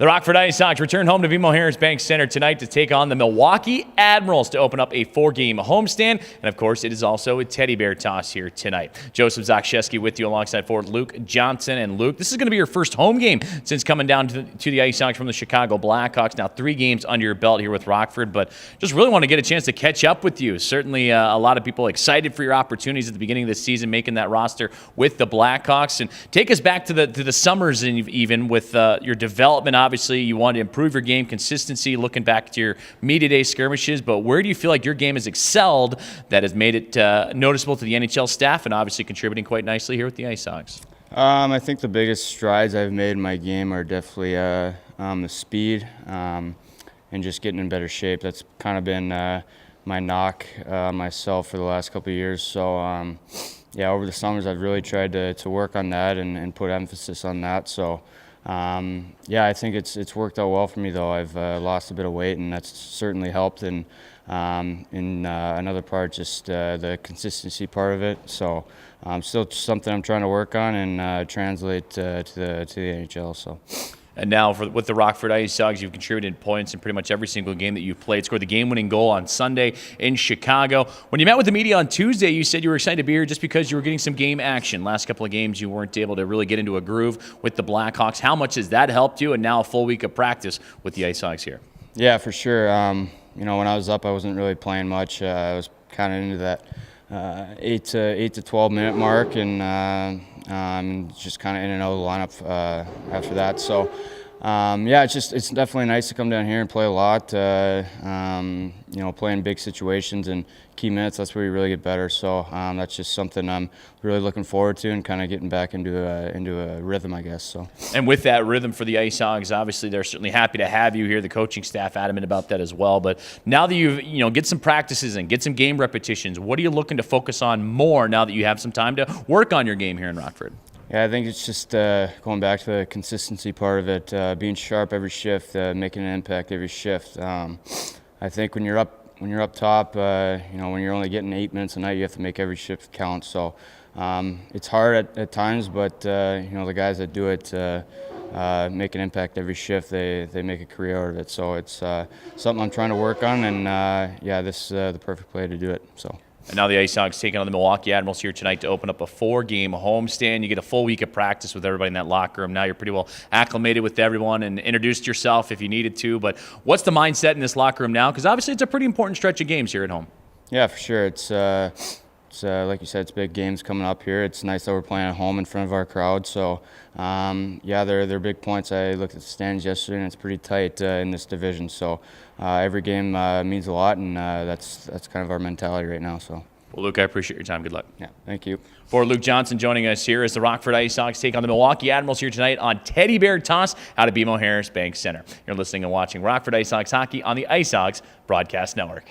The Rockford IceHogs return home to BMO Harris Bank Center tonight to take on the Milwaukee Admirals to open up a 4-game homestand. And, of course, it is also a teddy bear toss here tonight. Joseph Zakshesky with you alongside forward Luke Johnson. And, Luke, this is going to be your first home game since coming down to the IceHogs from the Chicago Blackhawks. Now 3 games under your belt here with Rockford, but just really want to get a chance to catch up with you. Certainly a lot of people excited for your opportunities at the beginning of the season, making that roster with the Blackhawks. And take us back to the summers even with your development. Obviously, you want to improve your game consistency, looking back to your media-day skirmishes, but where do you feel like your game has excelled that has made it noticeable to the NHL staff and obviously contributing quite nicely here with the IceHogs? I think the biggest strides I've made in my game are definitely the speed and just getting in better shape. That's kind of been my knock on myself for the last couple of years. So, yeah, over the summers I've really tried to work on that and put emphasis on that. So, yeah, I think it's worked out well for me, though. I've lost a bit of weight, and that's certainly helped. And in another part, just the consistency part of it. So, still something I'm trying to work on and translate to the NHL. So. And now with the Rockford IceHogs, you've contributed points in pretty much every single game that you've played. Scored the game-winning goal on Sunday in Chicago. When you met with the media on Tuesday, you said you were excited to be here just because you were getting some game action. Last couple of games, you weren't able to really get into a groove with the Blackhawks. How much has that helped you? And now a full week of practice with the IceHogs here. Yeah, for sure. You know, when I was up, I wasn't really playing much. I was kind of into that 8 to 12 minute mark, and just kind of in and out of the lineup after that. So, yeah, it's definitely nice to come down here and play a lot. You know, play in big situations and key minutes. That's where you really get better. So that's just something I'm really looking forward to and kind of getting back into a rhythm, I guess. So. And with that rhythm for the IceHogs, obviously they're certainly happy to have you here. The coaching staff adamant about that as well. But now that you've get some practices and get some game repetitions, what are you looking to focus on more now that you have some time to work on your game here in Rockford? Yeah, I think it's just going back to the consistency part of it, being sharp every shift, making an impact every shift. I think when you're up top, you know, when you're only getting 8 minutes a night, you have to make every shift count. So it's hard at times, but you know, the guys that do it make an impact every shift. They make a career out of it. So it's something I'm trying to work on, and yeah, this is the perfect way to do it. So. And now the IceHogs taking on the Milwaukee Admirals here tonight to open up a 4-game homestand. You get a full week of practice with everybody in that locker room. Now you're pretty well acclimated with everyone and introduced yourself if you needed to. But what's the mindset in this locker room now? Because obviously it's a pretty important stretch of games here at home. Yeah, for sure. It's like you said, it's big games coming up here. It's nice that we're playing at home in front of our crowd. So, yeah, they're big points. I looked at the standings yesterday, and it's pretty tight in this division. So every game means a lot, and that's kind of our mentality right now. So. Well, Luke, I appreciate your time. Good luck. Yeah, thank you. For Luke Johnson joining us here as the Rockford IceHogs take on the Milwaukee Admirals here tonight on Teddy Bear Toss out of BMO Harris Bank Center. You're listening and watching Rockford IceHogs hockey on the IceHogs Broadcast Network.